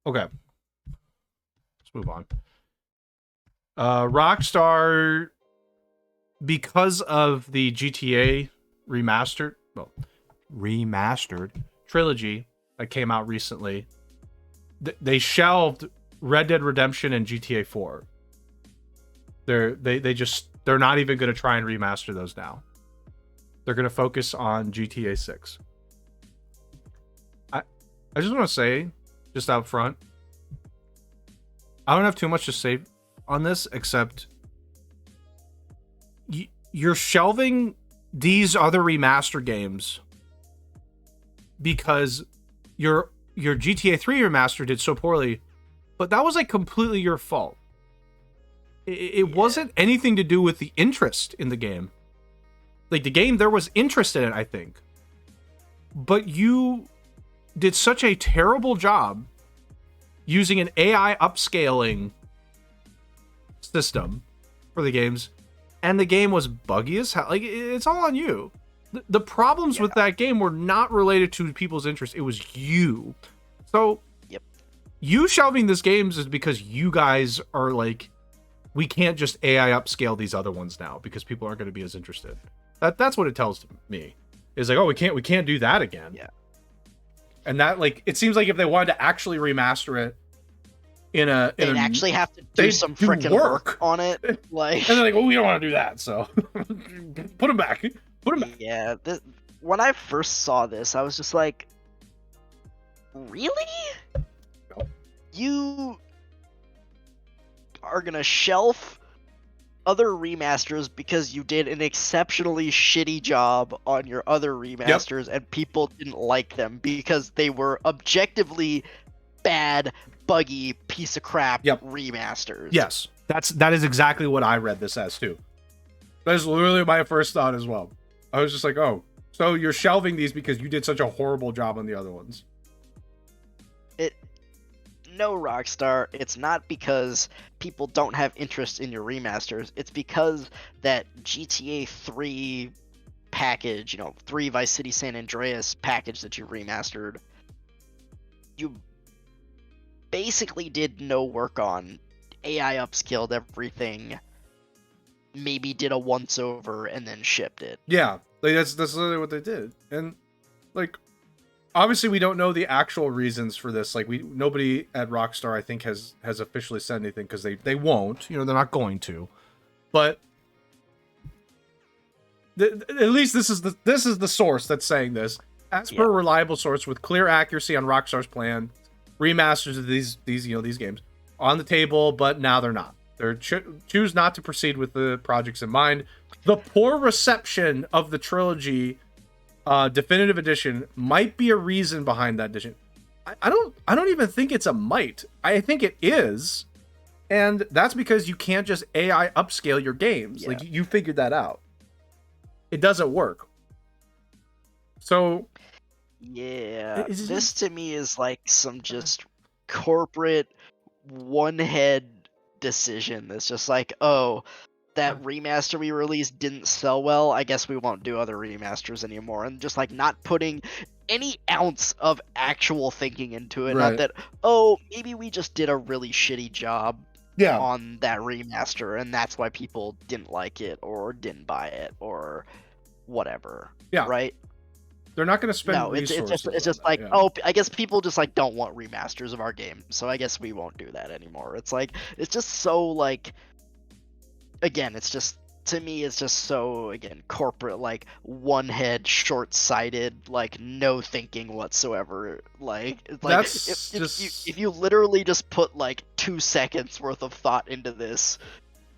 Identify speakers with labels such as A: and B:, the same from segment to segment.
A: Okay, let's move on. Rockstar, because of the GTA remastered trilogy that came out recently, they shelved Red Dead Redemption and GTA 4. They're not even going to try and remaster those now. They're going to focus on GTA 6. I just want to say, just out front, I don't have too much to say on this except you're shelving these other remaster games because your GTA 3 remaster did so poorly, but that was like completely your fault. It wasn't anything to do with the interest in the game. Like the game, there was interest in it, I think. But you did such a terrible job using an AI upscaling system for the games, and the game was buggy as hell. Like, it's all on you. The problems with that game were not related to people's interest. It was you. So, you shelving this games is because you guys are like, we can't just AI upscale these other ones now because people aren't going to be as interested. That's what it tells me. Is like, oh, we can't do that again.
B: Yeah.
A: And that, like, it seems like if they wanted to actually remaster it they'd
B: actually have to do some freaking work on it. Like,
A: and they're like, well, we don't want to do that, so put them back.
B: Yeah. When I first saw this, I was just like, really?
A: No.
B: You are gonna shelf other remasters because you did an exceptionally shitty job on your other remasters, and people didn't like them because they were objectively bad, buggy piece of crap remasters.
A: Yes, that is exactly what I read this as too. That is literally my first thought as well. I was just like, oh, so you're shelving these because you did such a horrible job on the other ones.
B: No, Rockstar, it's not because people don't have interest in your remasters. It's because that GTA 3 package, 3 Vice City San Andreas package that you remastered, you basically did no work on. AI upscaled everything, maybe did a once over, and then shipped it.
A: Yeah, like that's literally what they did. And like, obviously we don't know the actual reasons for this. Like, nobody at Rockstar, I think, has officially said anything because they won't. They're not going to. But at least this is the source that's saying this. As per a reliable source with clear accuracy on Rockstar's plan, remasters of these games on the table, but now they're not. They choose not to proceed with the projects in mind. The poor reception of the trilogy definitive edition might be a reason behind that edition. I don't even think it's a might. I think it is, and that's because you can't just AI upscale your games. Like, you figured that out. It doesn't work. So
B: this to me is like some just corporate one-head decision that's just like, oh, that remaster we released didn't sell well, I guess we won't do other remasters anymore, and just like not putting any ounce of actual thinking into it. Not that, oh, maybe we just did a really shitty job on that remaster and that's why people didn't like it or didn't buy it or whatever. Right?
A: They're not going to spend resources.
B: It's just like, oh, I guess people just like don't want remasters of our game, so I guess we won't do that anymore. It's like, it's just so like, again, it's just, to me, it's just so, again, corporate, like, one-head, short-sighted, like, no thinking whatsoever. Like if you literally just put, like, 2 seconds worth of thought into this,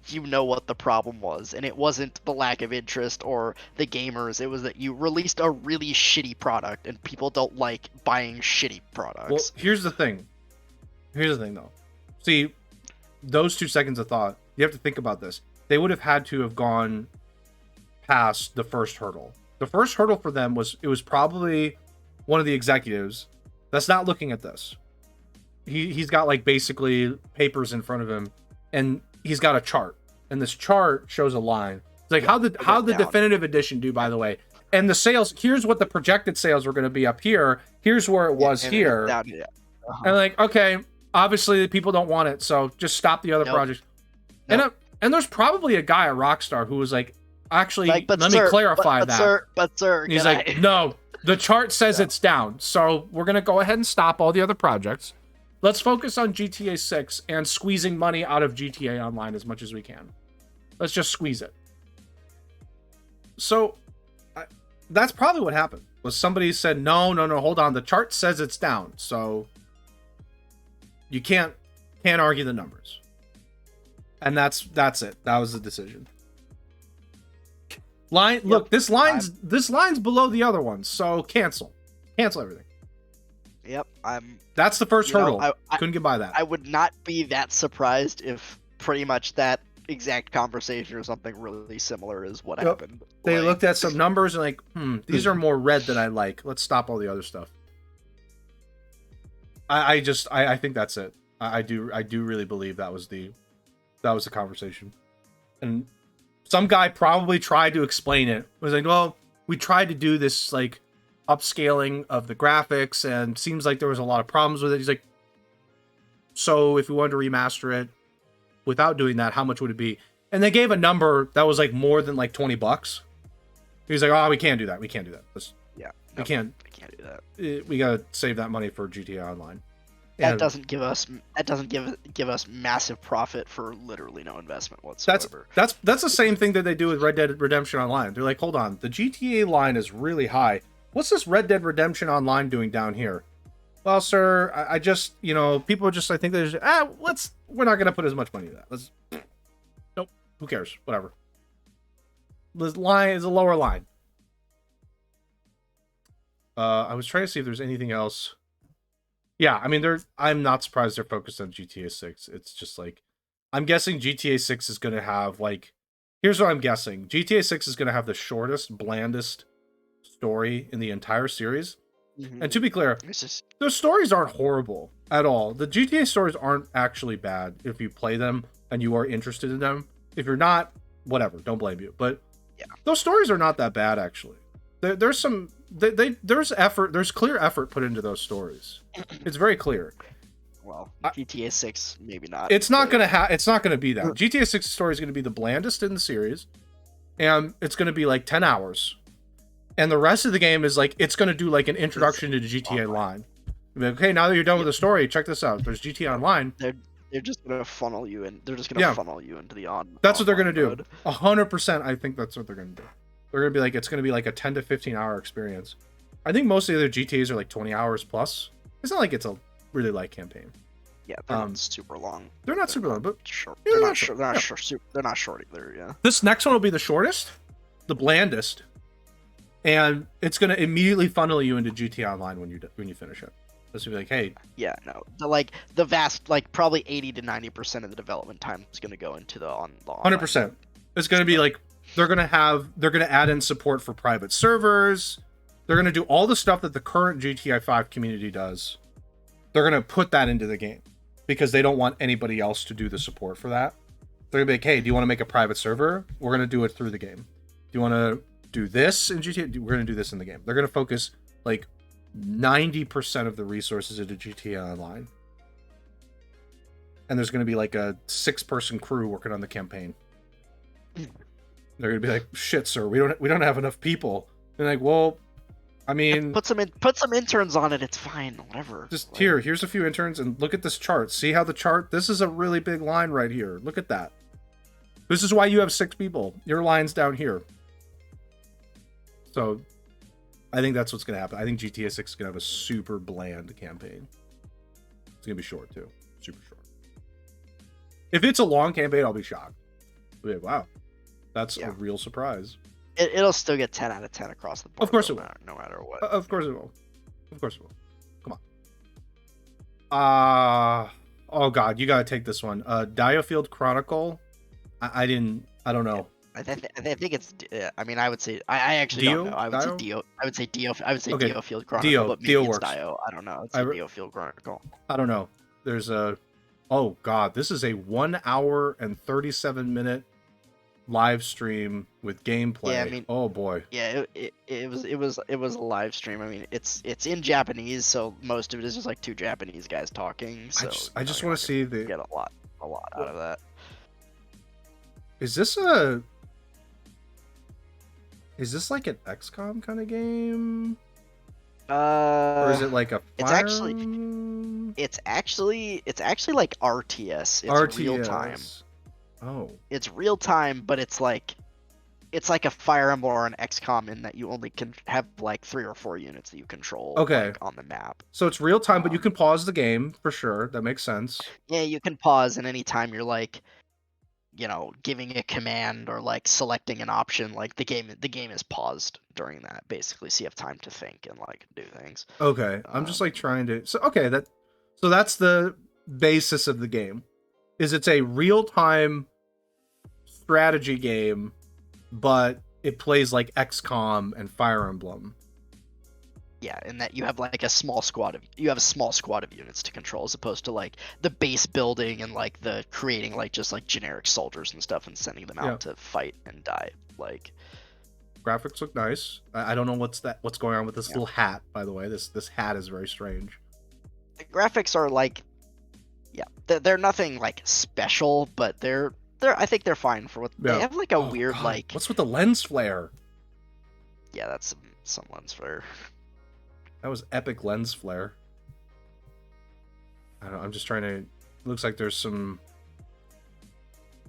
B: you know what the problem was. And it wasn't the lack of interest or the gamers, it was that you released a really shitty product, and people don't like buying shitty products.
A: Well, here's the thing. Though. See, those 2 seconds of thought, you have to think about this. They would have had to have gone past the first hurdle. The first hurdle for them was probably one of the executives that's not looking at this. He's got like basically papers in front of him, and he's got a chart, and this chart shows a line. It's like, how the definitive edition do, by the way, and the sales. Here's what the projected sales were going to be up here. Here's where it was here. And like, okay, obviously people don't want it, so just stop the other projects. Nope. And there's probably a guy at Rockstar who was like, actually, let me clarify that.
B: But sir,
A: and he's like, no, the chart says it's down, so we're gonna go ahead and stop all the other projects. Let's focus on GTA 6 and squeezing money out of GTA Online as much as we can. Let's just squeeze it. So that's probably what happened. Was somebody said, no, hold on. The chart says it's down, so you can't argue the numbers. And that's it. That was the decision. Look, this line's below the other ones, so cancel everything.
B: Yep,
A: that's the first hurdle. I couldn't get by that.
B: I would not be that surprised if pretty much that exact conversation or something really similar is what happened.
A: They looked at some numbers and like, these are more red than I like. Let's stop all the other stuff. I think that's it. I do really believe that was the conversation. And some guy probably tried to explain it. It was like, well, we tried to do this like upscaling of the graphics and seems like there was a lot of problems with it. He's like, so if we wanted to remaster it without doing that, how much would it be? And they gave a number that was like more than like $20. He's like, oh, we can't do that. We can't do that. We can't
B: do that.
A: We gotta save that money for GTA Online.
B: That doesn't give us massive profit for literally no investment whatsoever.
A: That's the same thing that they do with Red Dead Redemption Online. They're like, hold on, the GTA line is really high. What's this Red Dead Redemption Online doing down here? Well, sir, I just, people just, I think there's, we're not going to put as much money into that. Nope. Who cares? Whatever. This line is a lower line. I was trying to see if there's anything else. Yeah, I mean, I'm not surprised they're focused on GTA 6. It's just like, I'm guessing GTA 6 is going to have like, here's what I'm guessing. GTA 6 is going to have the shortest, blandest story in the entire series. Mm-hmm. And to be clear, those stories aren't horrible at all. The GTA stories aren't actually bad if you play them and you are interested in them. If you're not, whatever, don't blame you. But yeah, those stories are not that bad actually. There's effort. There's clear effort put into those stories. It's very clear.
B: Well, GTA 6 maybe not.
A: It's not gonna be that. GTA 6 story is gonna be the blandest in the series, and it's gonna be like 10 hours. And the rest of the game is like, it's going to do like an introduction to the GTA Online. Like, okay, now that you're done with the story, check this out. There's GTA Online.
B: They're just going to funnel you in. They're just going to funnel you into the on.
A: That's what they're going to do. 100%. I think that's what they're going to do. They're going to be like, it's going to be like a 10 to 15 hour experience. I think most of the other GTAs are like 20 hours plus. It's not like it's a really light campaign.
B: Yeah, they're not super long.
A: They're not super long, but
B: short. They're not short. They're not short either. Yeah.
A: This next one will be the shortest, the blandest. And it's gonna immediately funnel you into GTA Online when you finish it. It's gonna be like, hey,
B: yeah, no, the vast, like probably 80 to 90% of the development time is gonna go into the
A: 100%. It's gonna be like they're gonna add in support for private servers. They're gonna do all the stuff that the current GTA 5 community does. They're gonna put that into the game because they don't want anybody else to do the support for that. They're gonna be like, hey, do you want to make a private server? We're gonna do it through the game. Do you want to do this in GTA? We're going to do this in the game. They're going to focus like 90% of the resources into GTA Online. And there's going to be like a 6-person crew working on the campaign. They're going to be like, shit, sir, we don't have enough people. And like, well, I mean,
B: put some interns on it. It's fine. Whatever.
A: Just here's a few interns and look at this chart. See how the chart, this is a really big line right here. Look at that. This is why you have 6 people. Your line's down here. So, I think that's what's going to happen. I think GTA 6 is going to have a super bland campaign. It's going to be short, too. Super short. If it's a long campaign, I'll be shocked. I'll be like, wow. That's a real surprise.
B: It'll still get 10 out of 10 across the board.
A: Of course it will.
B: No matter what.
A: Of course it will. Of course it will. Come on. Oh, God. You got to take this one. Diofield Chronicle. I don't know.
B: I think it's. I mean, I would say. I actually don't know. I would say Dio. I would say Diofield Chronicle. But maybe it's Dio. I don't know. It's Diofield Chronicle.
A: I don't know. There's a. Oh God, this is a 1 hour and 37 minute live stream with gameplay.
B: Yeah, I mean,
A: Oh boy.
B: yeah, it was a live stream. I mean, it's in Japanese, so most of it is just like two Japanese guys talking. So
A: I just
B: you're
A: want
B: not
A: to
B: gonna
A: see the.
B: get a lot out of that.
A: Is this like an XCOM kind of game? Or is it like a
B: it's
A: fire?
B: actually like RTS. It's real time.
A: RTS. Oh.
B: It's real time, but it's like a Fire Emblem or an XCOM in that you only can have like 3 or 4 units that you control like, on the map.
A: So it's real time, but you can pause the game for sure. That makes sense.
B: Yeah, you can pause, and anytime you're like, giving a command or like selecting an option, like the game is paused during that, basically, so you have time to think and like do things.
A: Okay, I'm just like trying to. So that's the basis of the game. Is it's a real time strategy game, but it plays like XCOM and Fire Emblem.
B: Yeah, and that you have like a small squad of units to control, as opposed to like the base building and like the creating like just like generic soldiers and stuff and sending them out to fight and die. Like,
A: graphics look nice. I don't know what's going on with this little hat, by the way. This hat is very strange.
B: The graphics are like, they're nothing like special, but they're I think they're fine for what they have. Like a weird
A: God.
B: like,
A: what's with the lens flare?
B: Yeah, that's some lens flare.
A: That was epic lens flare. I don't know, I'm just trying to. Looks like there's some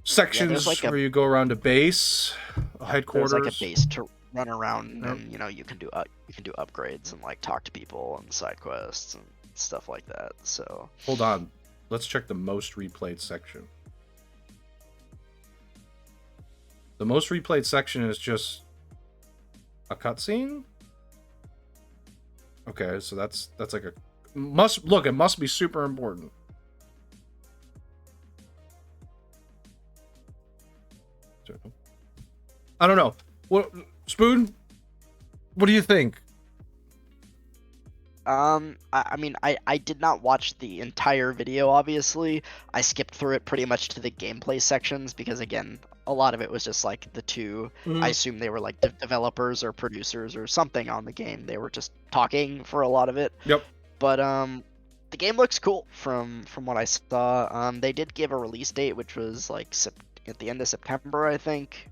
A: sections like where you go around a base, a headquarters.
B: There's like a base to run around, and you can do upgrades and like talk to people and side quests and stuff like that. So
A: hold on, let's check the most replayed section. The most replayed section is just a cutscene. Okay, so that's like it must be super important. I don't know. What, Spoon? What do you think?
B: I mean, I did not watch the entire video, obviously. I skipped through it pretty much to the gameplay sections because, again, a lot of it was just like the two. I assume they were like developers or producers or something on the game. They were just talking for a lot of it.
A: Yep.
B: But the game looks cool from what I saw. They did give a release date, which was like at the end of September, I think.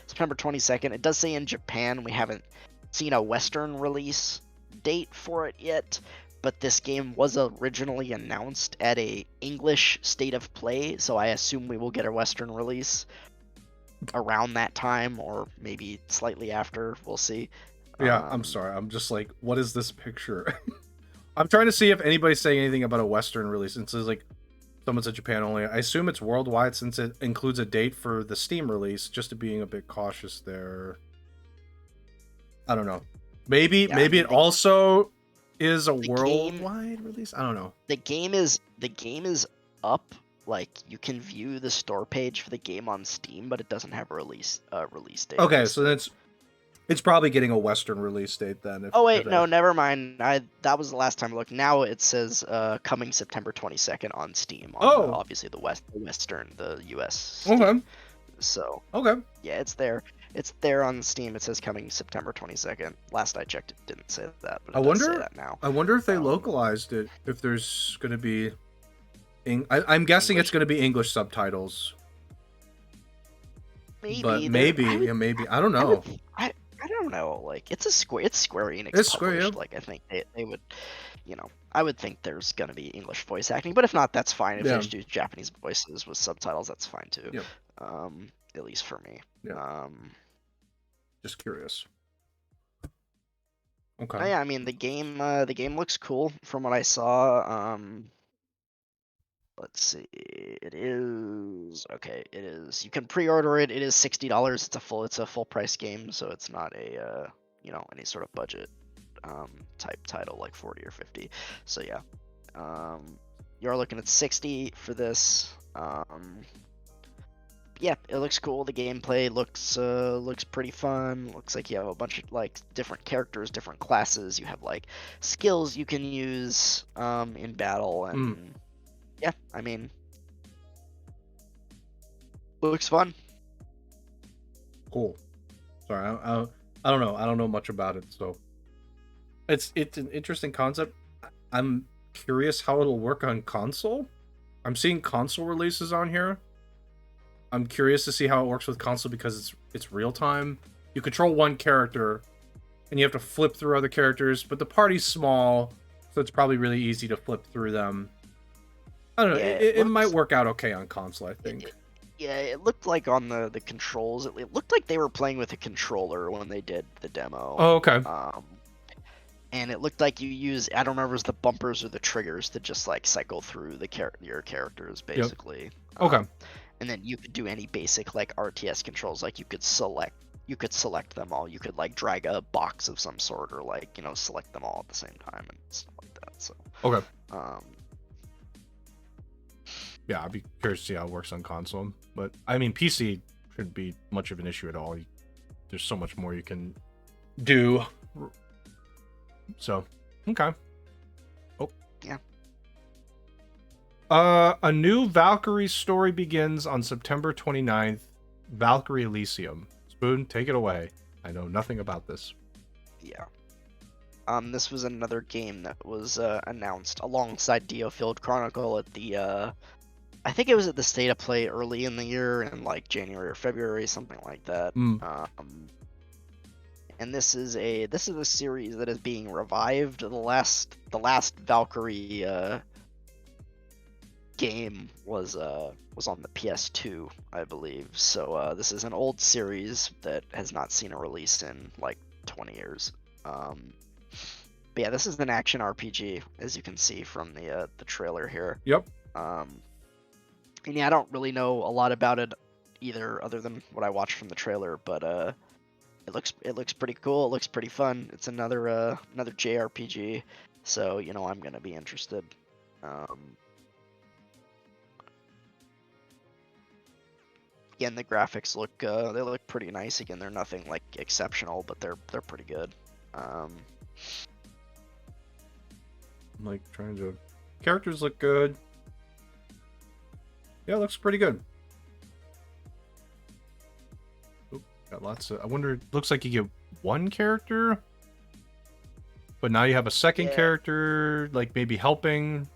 B: September 22nd. It does say in Japan. We haven't seen a Western release date for it yet, but this game was originally announced at a English state of play, so I assume we will get a Western release around that time, or maybe slightly after. We'll see.
A: Yeah, I'm sorry. I'm just like, what is this picture? I'm trying to see if anybody's saying anything about a Western release. Since it's like someone said Japan only. I assume it's worldwide since it includes a date for the Steam release, just to being a bit cautious there. I don't know. Maybe it also is a worldwide release. I don't know.
B: The game is up. Like, you can view the store page for the game on Steam, but it doesn't have a release date.
A: Okay, so then it's probably getting a Western release date then.
B: No, never mind. That was the last time I looked. Now it says coming September 22nd on Steam. Obviously the Western, the US. Steam.
A: Okay.
B: So.
A: Okay.
B: Yeah, it's there. It's there on Steam. It says coming September 22nd. Last I checked, it didn't say that, but it does say that now.
A: I wonder if they localized it. If there's going to be, I'm guessing it's going to be English subtitles.
B: Maybe.
A: But maybe. I don't know.
B: I don't know. Like, it's Square Enix.
A: It's Square. Yeah.
B: Like, I think they would, I would think there's going to be English voice acting, but if not, that's fine. If they just do Japanese voices with subtitles, that's fine too.
A: Yep.
B: At least for me.
A: Yeah. Just curious. Okay.
B: Yeah, I mean, the game looks cool from what I saw. Let's see. It is. You can pre-order it. It is $60. It's a full price game, so it's not a any sort of budget type title like 40 or 50. So yeah. You're looking at 60 for this. Yeah, it looks cool. The gameplay looks pretty fun. Looks like you have a bunch of like different characters, different classes. You have like skills you can use in battle, and yeah, I mean, looks fun.
A: Cool. Sorry, I don't know. I don't know much about it, so it's an interesting concept. I'm curious how it'll work on console. I'm seeing console releases on here. I'm curious to see how it works with console because it's real time. You control one character, and you have to flip through other characters, but the party's small, so it's probably really easy to flip through them. I don't know.
B: Yeah,
A: It might work out okay on console, I think.
B: Yeah, it looked like on the controls, it looked like they were playing with a controller when they did the demo.
A: Oh, okay.
B: And it looked like you use, I don't remember if it was the bumpers or the triggers to just like cycle through your characters, basically. Yep.
A: Okay.
B: And then you could do any basic like RTS controls, like you could select them all. You could like drag a box of some sort, or like, you know, select them all at the same time and stuff like that. So
A: okay.
B: Yeah,
A: I'd be curious to see how it works on console. But I mean, PC shouldn't be much of an issue at all. There's so much more you can do. So, okay. Oh.
B: Yeah.
A: A new Valkyrie story begins on September 29th. Valkyrie Elysium. Spoon, take it away. I know nothing about this.
B: Yeah. This was another game that was announced alongside Diofield Chronicle at the I think it was at the State of Play early in the year, in like January or February, something like that. And this is a series that is being revived. The last Valkyrie game was on the PS2, I believe. So this is an old series that has not seen a release in like 20 years. But yeah, this is an action RPG, as you can see from the trailer here.
A: Yep.
B: And yeah, I don't really know a lot about it either, other than what I watched from the trailer. But it looks pretty cool. It looks pretty fun. It's another JRPG, so you know I'm gonna be interested. Again, the graphics look they look pretty nice. Again, they're nothing like exceptional, but they're pretty good.
A: I'm like trying to. Characters look good. Yeah, it looks pretty good. Oop, got lots of. I wonder. Looks like you get one character, but now you have a second character, like maybe helping.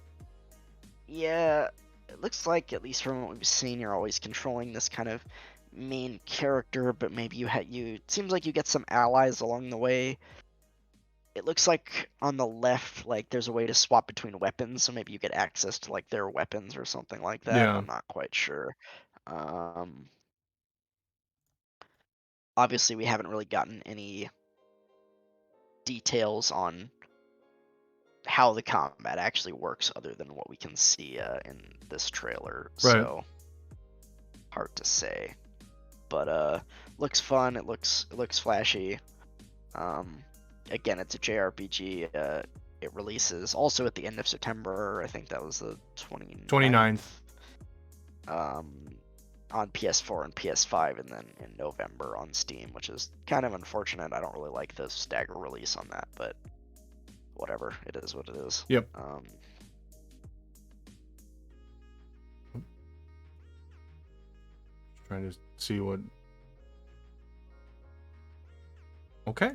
B: Yeah, it looks like, at least from what we've seen, you're always controlling this kind of main character, but maybe it seems like you get some allies along the way. It looks like on the left, like there's a way to swap between weapons, so maybe you get access to like their weapons or something like that.
A: Yeah.
B: I'm not quite sure. Obviously, we haven't really gotten any details on how the combat actually works, other than what we can see in this trailer.
A: Right.
B: So hard to say, but looks fun. It looks flashy. Again, it's a JRPG. It releases also at the end of September. I think that was the 29th. On PS4 and PS5, and then in November on Steam, which is kind of unfortunate. I don't really like the stagger release on that, but whatever. It is what it is.
A: Yep. Trying to see what. Okay.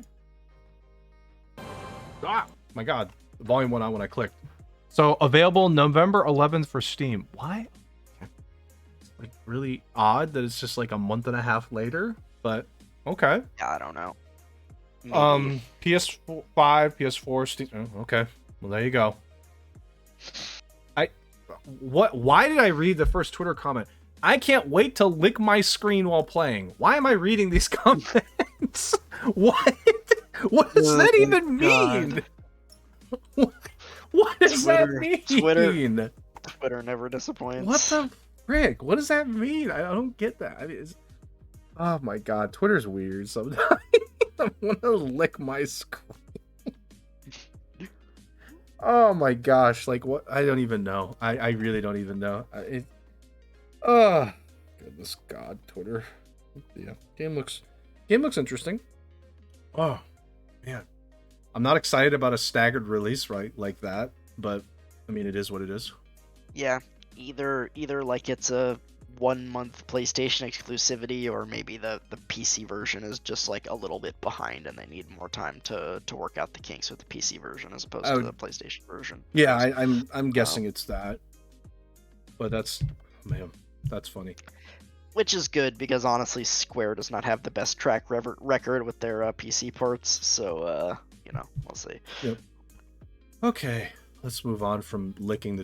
A: Ah, my God. The volume went on when I clicked. So, available November 11th for Steam. Why? It's like really odd that it's just like a month and a half later, but okay.
B: Yeah, I don't know.
A: Maybe. PS5, PS4, Steam. Oh, okay. Well, there you go. Why did I read the first Twitter comment? I can't wait to lick my screen while playing. Why am I reading these comments? What? What does that even mean? What does that mean?
B: Twitter never disappoints.
A: What the frick? What does that mean? I don't get that. I mean, oh my God, Twitter's weird sometimes. I want to lick my screen. Oh my gosh, like what? I don't even know. I really don't even know. Oh, goodness God, Twitter. Yeah, game looks interesting. Oh man, I'm not excited about a staggered release like that, but I mean it is what it is.
B: Yeah, either like it's a 1 month PlayStation exclusivity, or maybe the PC version is just like a little bit behind and they need more time to work out the kinks with the PC version as opposed to the PlayStation version.
A: Yeah, I'm guessing it's that. But that's funny.
B: Which is good because honestly, Square does not have the best track record with their PC ports, so we'll see.
A: Yep. Okay, let's move on from licking the